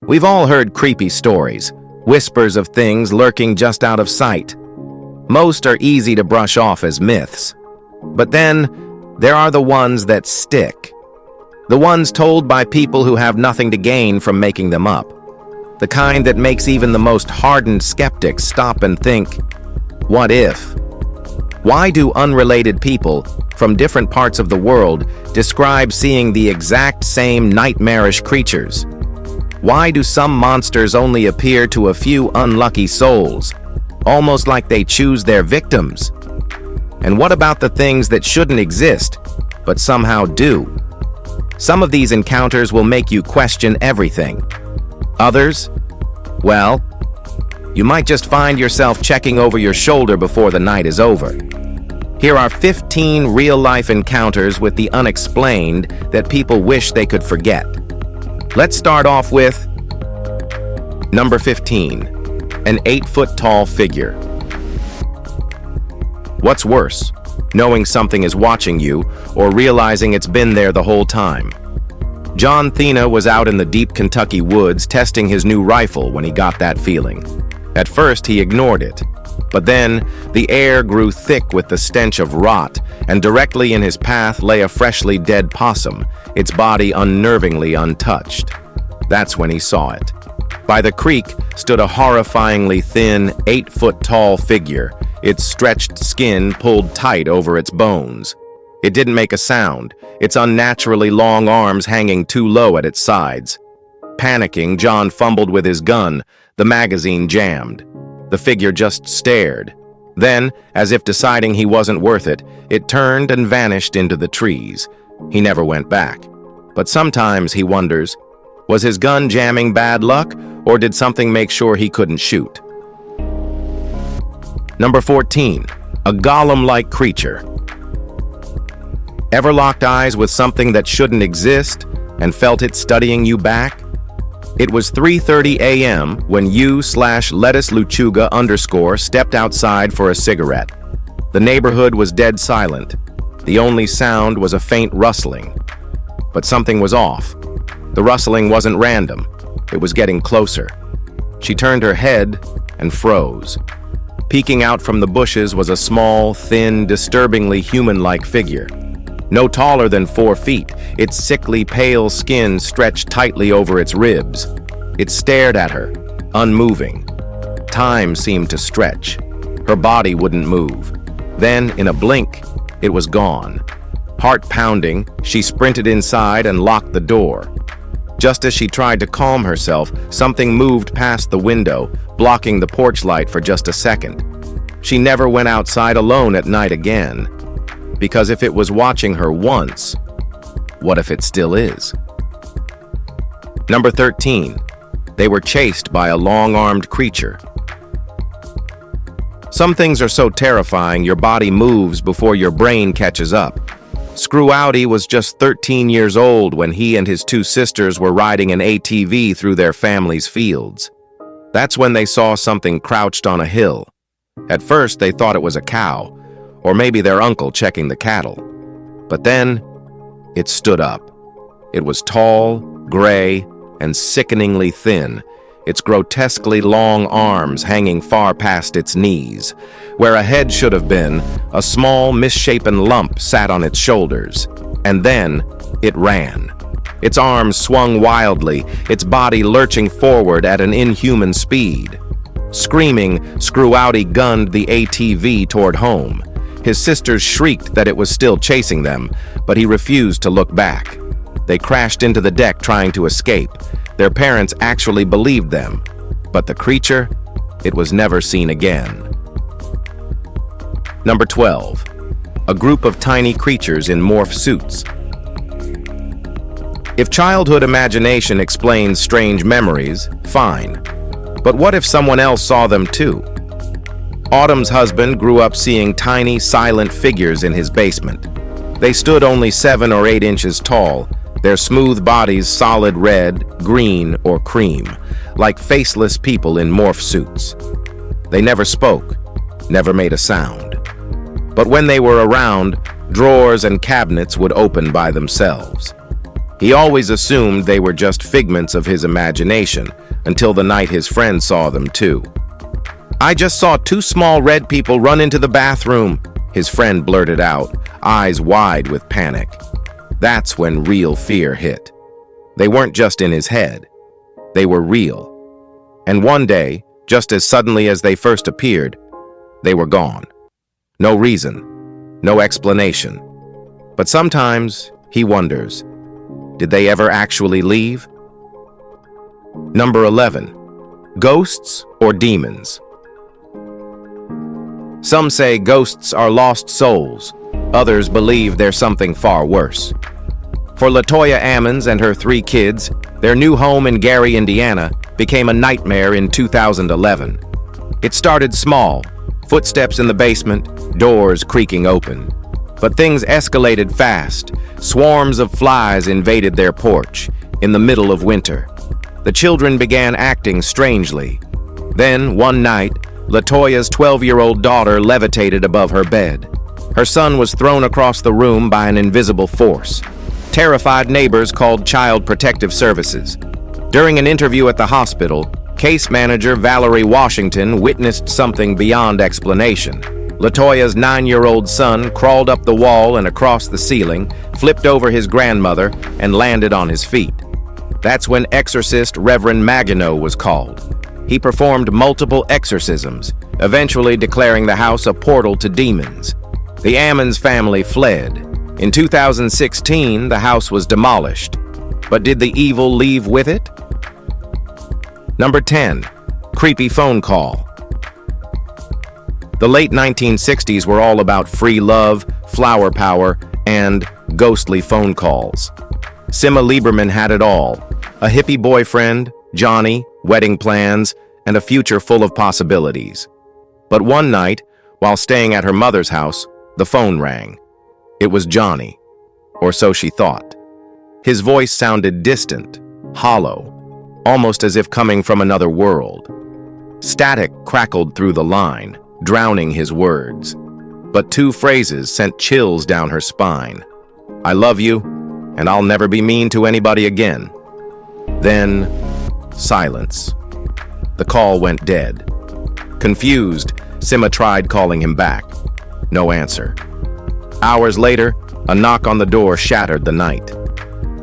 We've all heard creepy stories, whispers of things lurking just out of sight. Most are easy to brush off as myths. But then, there are the ones that stick. The ones told by people who have nothing to gain from making them up. The kind that makes even the most hardened skeptics stop and think, what if? Why do unrelated people from different parts of the world describe seeing the exact same nightmarish creatures? Why do some monsters only appear to a few unlucky souls, almost like they choose their victims? And what about the things that shouldn't exist, but somehow do? Some of these encounters will make you question everything. Others? Well, you might just find yourself checking over your shoulder before the night is over. Here are 15 real-life encounters with the unexplained that people wish they could forget. Let's start off with number 15, an 8-foot-tall figure. What's worse, knowing something is watching you or realizing it's been there the whole time? John Thena was out in the deep Kentucky woods testing his new rifle when he got that feeling. At first, he ignored it, but then the air grew thick with the stench of rot, and directly in his path lay a freshly dead possum, its body unnervingly untouched. That's when he saw it. By the creek stood a horrifyingly thin, 8-foot-tall figure, its stretched skin pulled tight over its bones. It didn't make a sound, its unnaturally long arms hanging too low at its sides. Panicking, John fumbled with his gun, the magazine jammed. The figure just stared. Then, as if deciding he wasn't worth it, it turned and vanished into the trees. He never went back. But sometimes he wonders, was his gun jamming bad luck, or did something make sure he couldn't shoot? Number 14, a golem-like creature. Ever locked eyes with something that shouldn't exist and felt it studying you back? It was 3:30 a.m. when you/lettuce_luchuga_ stepped outside for a cigarette. The neighborhood was dead silent. The only sound was a faint rustling. But something was off. The rustling wasn't random. It was getting closer. She turned her head and froze. Peeking out from the bushes was a small, thin, disturbingly human-like figure. No taller than 4 feet, its sickly pale skin stretched tightly over its ribs. It stared at her, unmoving. Time seemed to stretch. Her body wouldn't move. Then, in a blink, it was gone. Heart pounding, she sprinted inside and locked the door. Just as she tried to calm herself, something moved past the window, blocking the porch light for just a second. She never went outside alone at night again. Because if it was watching her once, what if it still is? Number 13, they were chased by a long-armed creature. Some things are so terrifying your body moves before your brain catches up. Screw-Outy was just 13 years old when he and his 2 sisters were riding an ATV through their family's fields. That's when they saw something crouched on a hill. At first, they thought it was a cow, or maybe their uncle checking the cattle. But then, it stood up. It was tall, gray, and sickeningly thin, its grotesquely long arms hanging far past its knees. Where a head should have been, a small, misshapen lump sat on its shoulders. And then, it ran. Its arms swung wildly, its body lurching forward at an inhuman speed. Screaming, Screw-Outy gunned the ATV toward home. His sisters shrieked that it was still chasing them, but he refused to look back. They crashed into the deck trying to escape. Their parents actually believed them, but the creature, it was never seen again. Number 12, a group of tiny creatures in morph suits. If childhood imagination explains strange memories, fine. But what if someone else saw them too? Autumn's husband grew up seeing tiny, silent figures in his basement. They stood only 7 or 8 inches tall, their smooth bodies solid red, green, or cream, like faceless people in morph suits. They never spoke, never made a sound. But when they were around, drawers and cabinets would open by themselves. He always assumed they were just figments of his imagination until the night his friend saw them too. "I just saw two small red people run into the bathroom," his friend blurted out, eyes wide with panic. That's when real fear hit. They weren't just in his head. They were real. And one day, just as suddenly as they first appeared, they were gone. No reason, no explanation. But sometimes he wonders, did they ever actually leave? Number 11. Ghosts or demons? Some say ghosts are lost souls. Others believe they're something far worse. For LaToya Ammons and her 3 kids, their new home in Gary, Indiana, became a nightmare in 2011. It started small, footsteps in the basement, doors creaking open. But things escalated fast. Swarms of flies invaded their porch in the middle of winter. The children began acting strangely. Then, one night, LaToya's 12-year-old daughter levitated above her bed. Her son was thrown across the room by an invisible force. Terrified neighbors called Child Protective Services. During an interview at the hospital, case manager Valerie Washington witnessed something beyond explanation. LaToya's 9-year-old son crawled up the wall and across the ceiling, flipped over his grandmother, and landed on his feet. That's when exorcist Reverend Maginot was called. He performed multiple exorcisms, eventually declaring the house a portal to demons. The Ammons family fled. In 2016, the house was demolished. But did the evil leave with it? Number 10. Creepy phone call. The late 1960s were all about free love, flower power, and ghostly phone calls. Sima Lieberman had it all. A hippie boyfriend, Johnny, wedding plans, and a future full of possibilities. But one night, while staying at her mother's house, the phone rang. It was Johnny, or so she thought. His voice sounded distant, hollow, almost as if coming from another world. Static crackled through the line, drowning his words. But 2 phrases sent chills down her spine. "I love you, and I'll never be mean to anybody again." Then, silence. The call went dead. Confused, Sima tried calling him back. No answer. Hours later, a knock on the door shattered the night.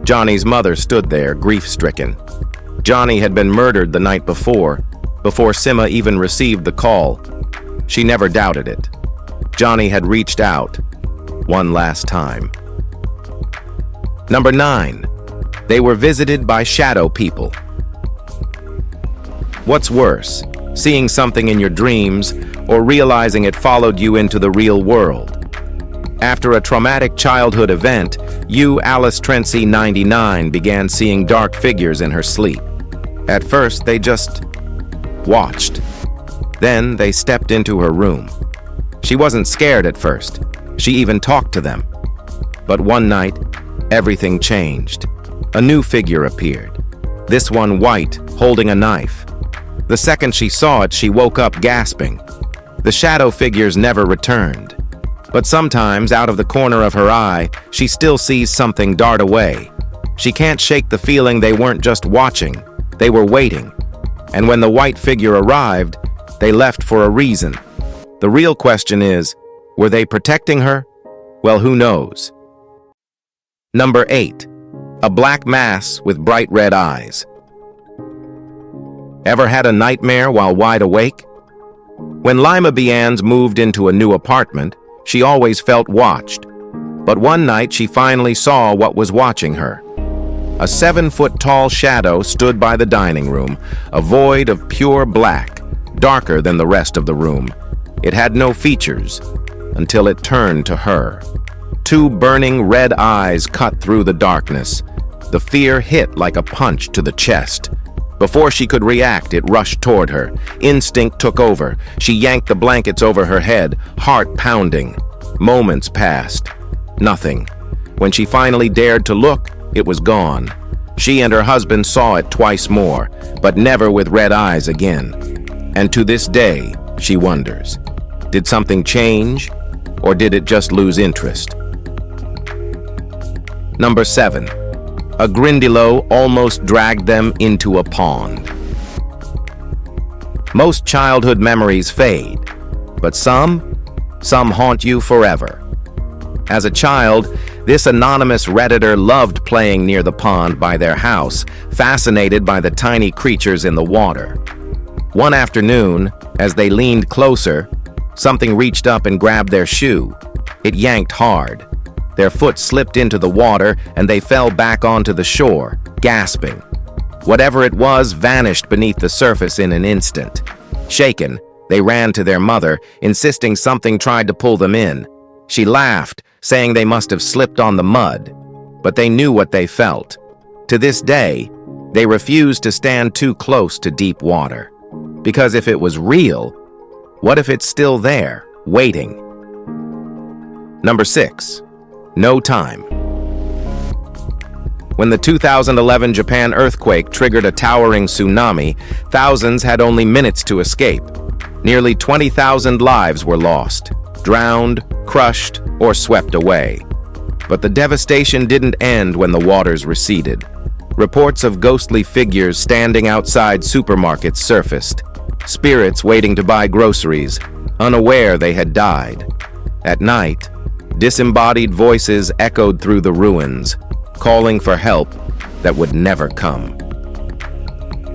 Johnny's mother stood there, grief-stricken. Johnny had been murdered the night before Sima even received the call. She never doubted it. Johnny had reached out one last time. Number 9. They were visited by shadow people. What's worse, seeing something in your dreams or realizing it followed you into the real world? After a traumatic childhood event, Alice Trency, 99, began seeing dark figures in her sleep. At first, they just watched. Then they stepped into her room. She wasn't scared at first. She even talked to them. But one night, everything changed. A new figure appeared. This one white, holding a knife. The second she saw it, she woke up gasping. The shadow figures never returned. But sometimes, out of the corner of her eye, she still sees something dart away. She can't shake the feeling they weren't just watching, they were waiting. And when the white figure arrived, they left for a reason. The real question is, were they protecting her? Well, who knows? Number 8. A black mass with bright red eyes. Ever had a nightmare while wide awake? When Lima Bians moved into a new apartment, she always felt watched. But one night she finally saw what was watching her. A 7-foot-tall shadow stood by the dining room, a void of pure black, darker than the rest of the room. It had no features, until it turned to her. 2 burning red eyes cut through the darkness. The fear hit like a punch to the chest. Before she could react, it rushed toward her. Instinct took over. She yanked the blankets over her head, heart pounding. Moments passed. Nothing. When she finally dared to look, it was gone. She and her husband saw it twice more, but never with red eyes again. And to this day, she wonders, did something change, or did it just lose interest? Number 7. A Grindilo almost dragged them into a pond. Most childhood memories fade, but some haunt you forever. As a child, this anonymous Redditor loved playing near the pond by their house, fascinated by the tiny creatures in the water. One afternoon, as they leaned closer, something reached up and grabbed their shoe. It yanked hard. Their foot slipped into the water and they fell back onto the shore, gasping. Whatever it was vanished beneath the surface in an instant. Shaken, they ran to their mother, insisting something tried to pull them in. She laughed, saying they must have slipped on the mud. But they knew what they felt. To this day, they refused to stand too close to deep water. Because if it was real, what if it's still there, waiting? Number 6. No time. When the 2011 Japan earthquake triggered a towering tsunami, thousands had only minutes to escape. Nearly 20,000 lives were lost, drowned, crushed, or swept away. But the devastation didn't end when the waters receded. Reports of ghostly figures standing outside supermarkets surfaced, spirits waiting to buy groceries, unaware they had died. At night, disembodied voices echoed through the ruins, calling for help that would never come.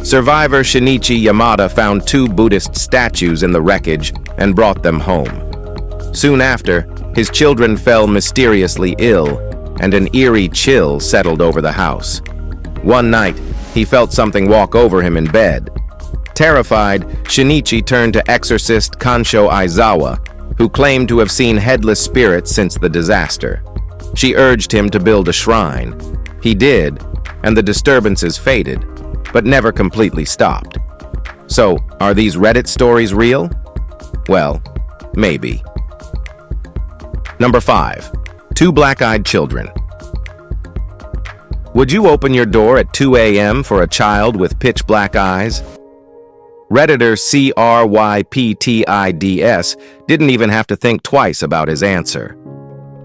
Survivor Shinichi Yamada found 2 Buddhist statues in the wreckage and brought them home. Soon after, his children fell mysteriously ill, and an eerie chill settled over the house. One night, he felt something walk over him in bed. Terrified, Shinichi turned to exorcist Kansho Aizawa, who claimed to have seen headless spirits since the disaster. She urged him to build a shrine. He did, and the disturbances faded, but never completely stopped. So, are these Reddit stories real? Well, maybe. Number 5. 2 black-eyed children. Would you open your door at 2 a.m. for a child with pitch-black eyes? Redditor CRYPTIDS didn't even have to think twice about his answer.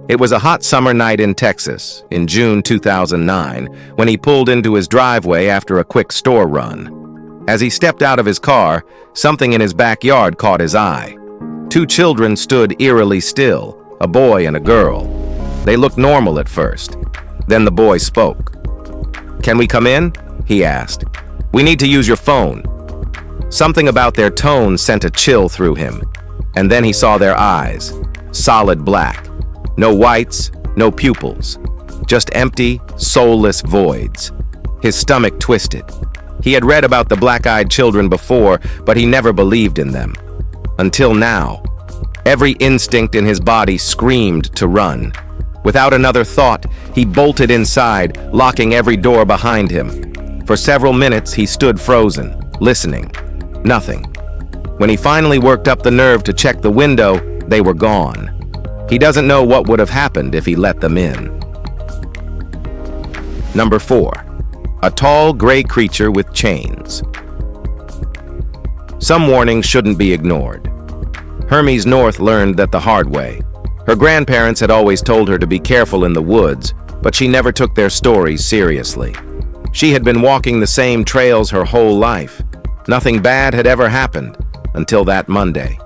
It was a hot summer night in Texas, in June 2009, when he pulled into his driveway after a quick store run. As he stepped out of his car, something in his backyard caught his eye. 2 children stood eerily still, a boy and a girl. They looked normal at first. Then the boy spoke. "Can we come in?" he asked. "We need to use your phone." Something about their tone sent a chill through him. And then he saw their eyes, solid black. No whites, no pupils. Just empty, soulless voids. His stomach twisted. He had read about the black-eyed children before, but he never believed in them. Until now. Every instinct in his body screamed to run. Without another thought, he bolted inside, locking every door behind him. For several minutes, he stood frozen, listening. Nothing. When he finally worked up the nerve to check the window, they were gone. He doesn't know what would have happened if he let them in. Number 4. A tall, gray creature with chains. Some warnings shouldn't be ignored. Hermes North learned that the hard way. Her grandparents had always told her to be careful in the woods, but she never took their stories seriously. She had been walking the same trails her whole life. Nothing bad had ever happened, until that Monday.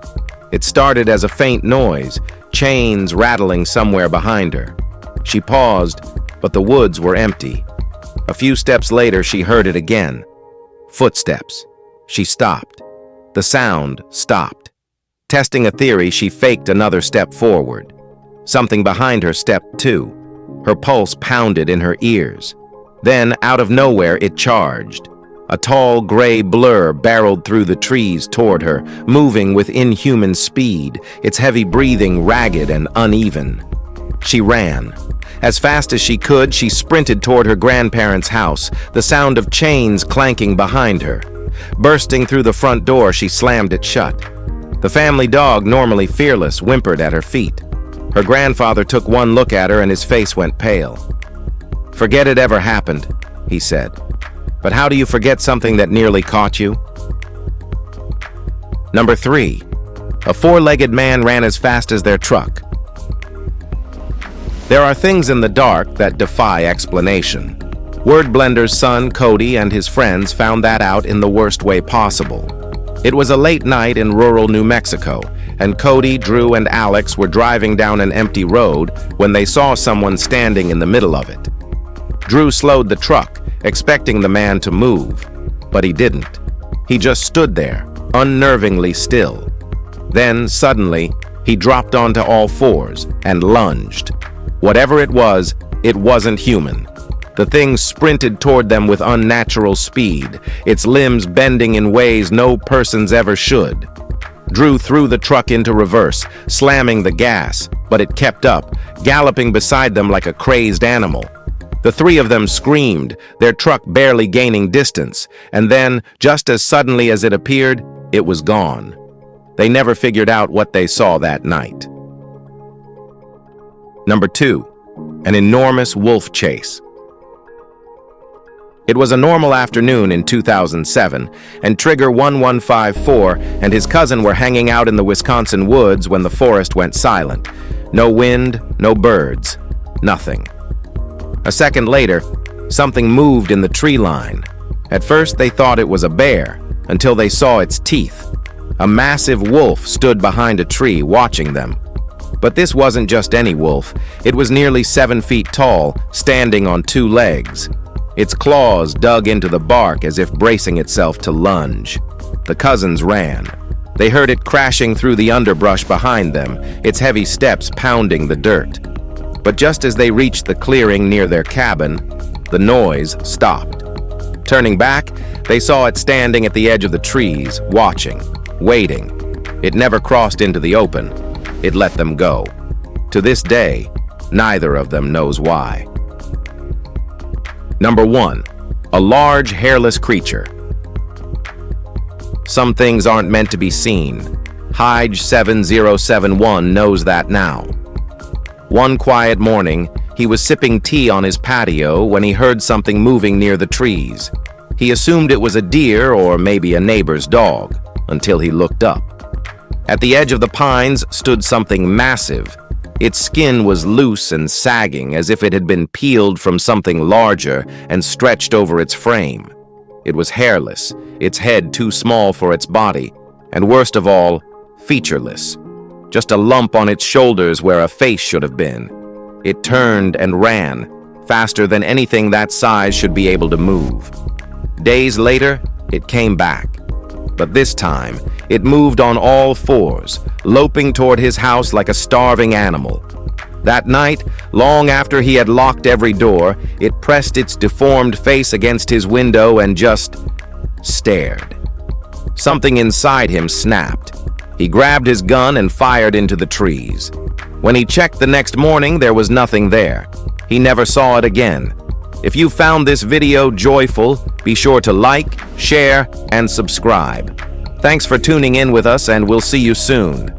It started as a faint noise, chains rattling somewhere behind her. She paused, but the woods were empty. A few steps later, she heard it again. Footsteps. She stopped. The sound stopped. Testing a theory, she faked another step forward. Something behind her stepped too. Her pulse pounded in her ears. Then, out of nowhere, it charged. A tall, gray blur barreled through the trees toward her, moving with inhuman speed, its heavy breathing ragged and uneven. She ran. As fast as she could, she sprinted toward her grandparents' house, the sound of chains clanking behind her. Bursting through the front door, she slammed it shut. The family dog, normally fearless, whimpered at her feet. Her grandfather took one look at her and his face went pale. "Forget it ever happened," he said. "But how do you forget something that nearly caught you?" Number 3. A 4-legged man ran as fast as their truck. There are things in the dark that defy explanation. Wordblender's son, Cody, and his friends found that out in the worst way possible. It was a late night in rural New Mexico, and Cody, Drew, and Alex were driving down an empty road when they saw someone standing in the middle of it. Drew slowed the truck, expecting the man to move, but he didn't. He just stood there, unnervingly still. Then, suddenly, he dropped onto all fours and lunged. Whatever it wasn't human. The thing sprinted toward them with unnatural speed, its limbs bending in ways no persons ever should. Drew threw the truck into reverse, slamming the gas, but it kept up, galloping beside them like a crazed animal. The three of them screamed, their truck barely gaining distance, and then, just as suddenly as it appeared, it was gone. They never figured out what they saw that night. Number 2, an enormous wolf chase. It was a normal afternoon in 2007, and Trigger 1154 and his cousin were hanging out in the Wisconsin woods when the forest went silent. No wind, no birds, nothing. A second later, something moved in the tree line. At first, they thought it was a bear, until they saw its teeth. A massive wolf stood behind a tree, watching them. But this wasn't just any wolf. It was nearly 7 feet tall, standing on 2 legs. Its claws dug into the bark as if bracing itself to lunge. The cousins ran. They heard it crashing through the underbrush behind them, its heavy steps pounding the dirt. But just as they reached the clearing near their cabin, the noise stopped. Turning back, they saw it standing at the edge of the trees, watching, waiting. It never crossed into the open. It let them go. To this day, neither of them knows why. Number 1, a large hairless creature. Some things aren't meant to be seen. Hyde 7071 knows that now. One quiet morning, he was sipping tea on his patio when he heard something moving near the trees. He assumed it was a deer or maybe a neighbor's dog, until he looked up. At the edge of the pines stood something massive. Its skin was loose and sagging, as if it had been peeled from something larger and stretched over its frame. It was hairless, its head too small for its body, and worst of all, featureless. Just a lump on its shoulders where a face should have been. It turned and ran, faster than anything that size should be able to move. Days later, it came back. But this time, it moved on all fours, loping toward his house like a starving animal. That night, long after he had locked every door, it pressed its deformed face against his window and just stared. Something inside him snapped. He grabbed his gun and fired into the trees. When he checked the next morning, there was nothing there. He never saw it again. If you found this video joyful, be sure to like, share, and subscribe. Thanks for tuning in with us, and we'll see you soon.